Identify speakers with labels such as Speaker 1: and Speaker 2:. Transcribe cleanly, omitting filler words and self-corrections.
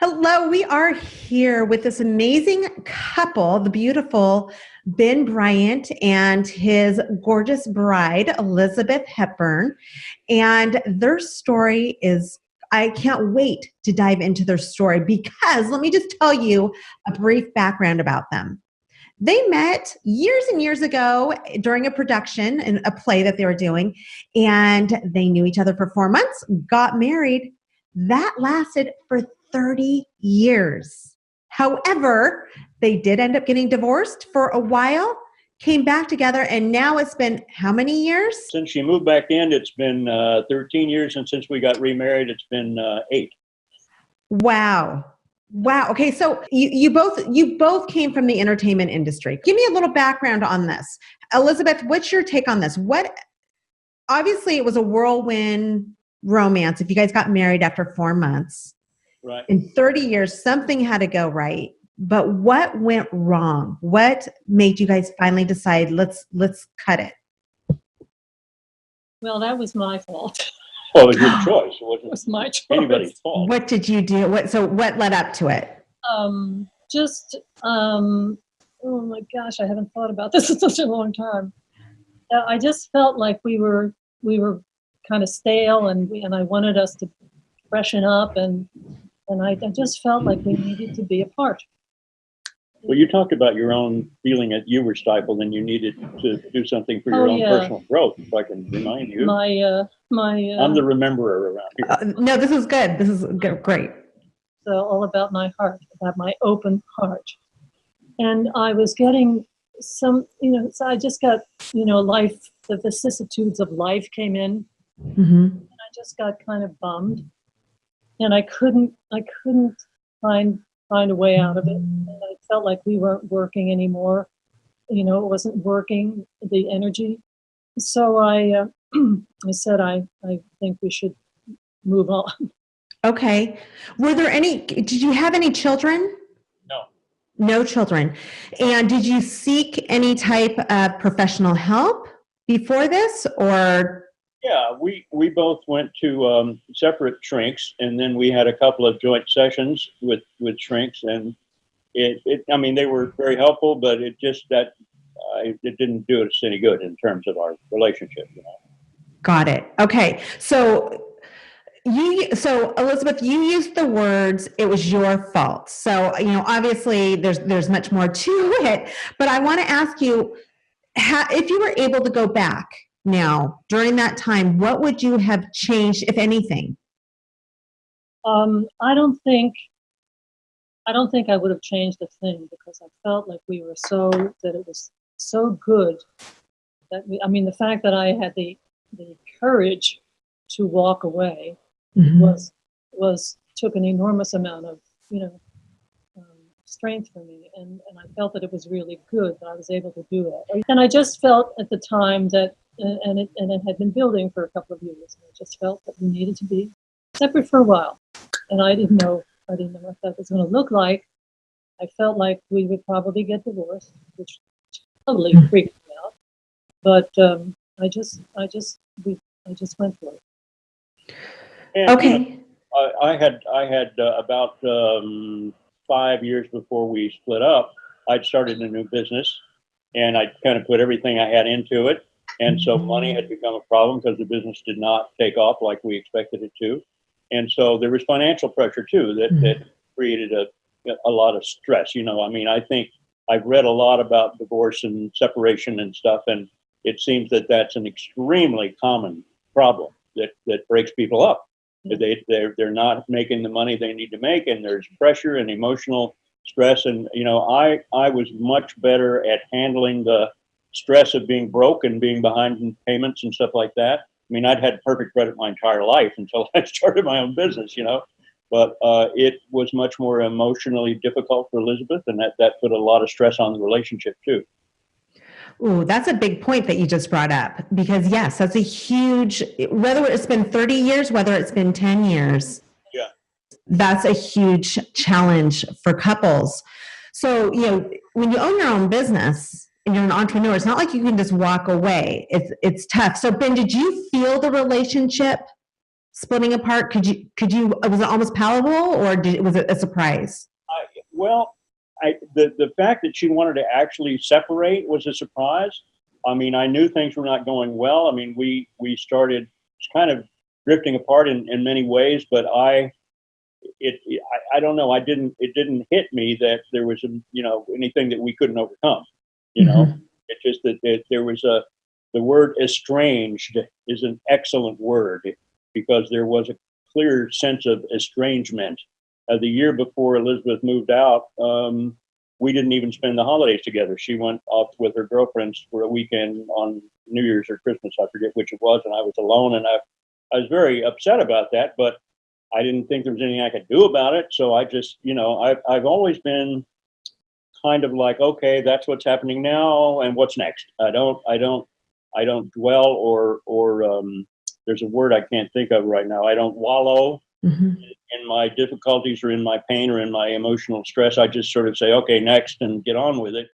Speaker 1: Hello, we are here with this amazing couple, the beautiful Ben Bryant and his gorgeous bride, Elizabeth Hepburn. And their story is, I can't wait to dive into their story because let me just tell you a brief background about them. They met years and years ago during a production in a play that they were doing, and they knew each other for 4 months, got married. That lasted for 30 years. However, they did end up getting divorced for a while, came back together, and now it's been how many years?
Speaker 2: Since she moved back in, it's been 13 years, and since we got remarried, it's been 8.
Speaker 1: Wow. Wow. Okay, so you both came from the entertainment industry. Give me a little background on this. Elizabeth, what's your take on this? Obviously it was a whirlwind romance if you guys got married after 4 months.
Speaker 2: Right.
Speaker 1: In 30 years, something had to go right. But what went wrong? What made you guys finally decide let's cut it?
Speaker 3: Well, that was my fault.
Speaker 2: Well, it was your choice. It
Speaker 3: It was my choice.
Speaker 2: anybody's fault.
Speaker 1: What did you do? What led up to it?
Speaker 3: Oh my gosh, I haven't thought about this in such a long time. I just felt like we were kind of stale, and I wanted us to freshen up, and I just felt like we needed to be apart.
Speaker 2: Well, you talked about your own feeling that you were stifled and you needed to do something for your own personal growth, if I can remind you. I'm the rememberer around here.
Speaker 1: No, this is good. This is great.
Speaker 3: So all about my heart, about my open heart. And I was getting some, so I just got, life, the vicissitudes of life came in.
Speaker 1: Mm-hmm.
Speaker 3: And I just got kind of bummed. And I couldn't find a way out of it. And I felt like we weren't working anymore. It wasn't working, the energy. So I said, I think we should move on.
Speaker 1: Okay. Did you have any children?
Speaker 2: No.
Speaker 1: No children. And did you seek any type of professional help before this, or?
Speaker 2: Yeah, we both went to separate shrinks, and then we had a couple of joint sessions with shrinks, and they were very helpful, but it didn't do us any good in terms of our relationship.
Speaker 1: Got it. Okay. So Elizabeth, you used the words, it was your fault. So, obviously there's much more to it, but I want to ask you, if you were able to go back now during that time, what would you have changed, if anything?
Speaker 3: I don't think I would have changed a thing, because I felt like that it was so good that the fact that I had the courage to walk away took an enormous amount of strength for me, and I felt that it was really good that I was able to do it. And I just felt at the time that and it had been building for a couple of years, and I just felt that we needed to be separate for a while, and I didn't know what that was going to look like. I felt like we would probably get divorced, which totally freaked me out, but I just went for it.
Speaker 2: And,
Speaker 1: okay.
Speaker 2: I had about 5 years before we split up, I'd started a new business, and I kind of put everything I had into it. And so money had become a problem because the business did not take off like we expected it to. And so there was financial pressure too that created a lot of stress. I think I've read a lot about divorce and separation and stuff, and it seems that that's an extremely common problem that breaks people up. They're not making the money they need to make, and there's pressure and emotional stress. And I was much better at handling the stress of being broke and being behind in payments and stuff like that. I'd had perfect credit my entire life until I started my own business, but it was much more emotionally difficult for Elizabeth, and that put a lot of stress on the relationship too.
Speaker 1: Ooh, that's a big point that you just brought up, because yes, that's a huge, whether it's been 30 years, whether it's been 10 years,
Speaker 2: yeah,
Speaker 1: that's a huge challenge for couples. So, when you own your own business and you're an entrepreneur, it's not like you can just walk away. It's tough. So Ben, did you feel the relationship splitting apart? Was it almost palatable, or was it a surprise?
Speaker 2: Well, the fact that she wanted to actually separate was a surprise. I mean, I knew things were not going well. I mean, we started kind of drifting apart in many ways, but I don't know. It didn't hit me that there was anything that we couldn't overcome. It's just that there was the word estranged is an excellent word, because there was a clear sense of estrangement. The year before Elizabeth moved out, we didn't even spend the holidays together. She went off with her girlfriends for a weekend on New Year's or Christmas, I forget which it was, and I was alone, and I was very upset about that, but I didn't think there was anything I could do about it. So I just, I've always been kind of like, okay, that's what's happening now, and what's next. I don't dwell or there's a word I can't think of right now. I don't wallow in my difficulties or in my pain or in my emotional stress. I just sort of say, okay, next, and get on with it.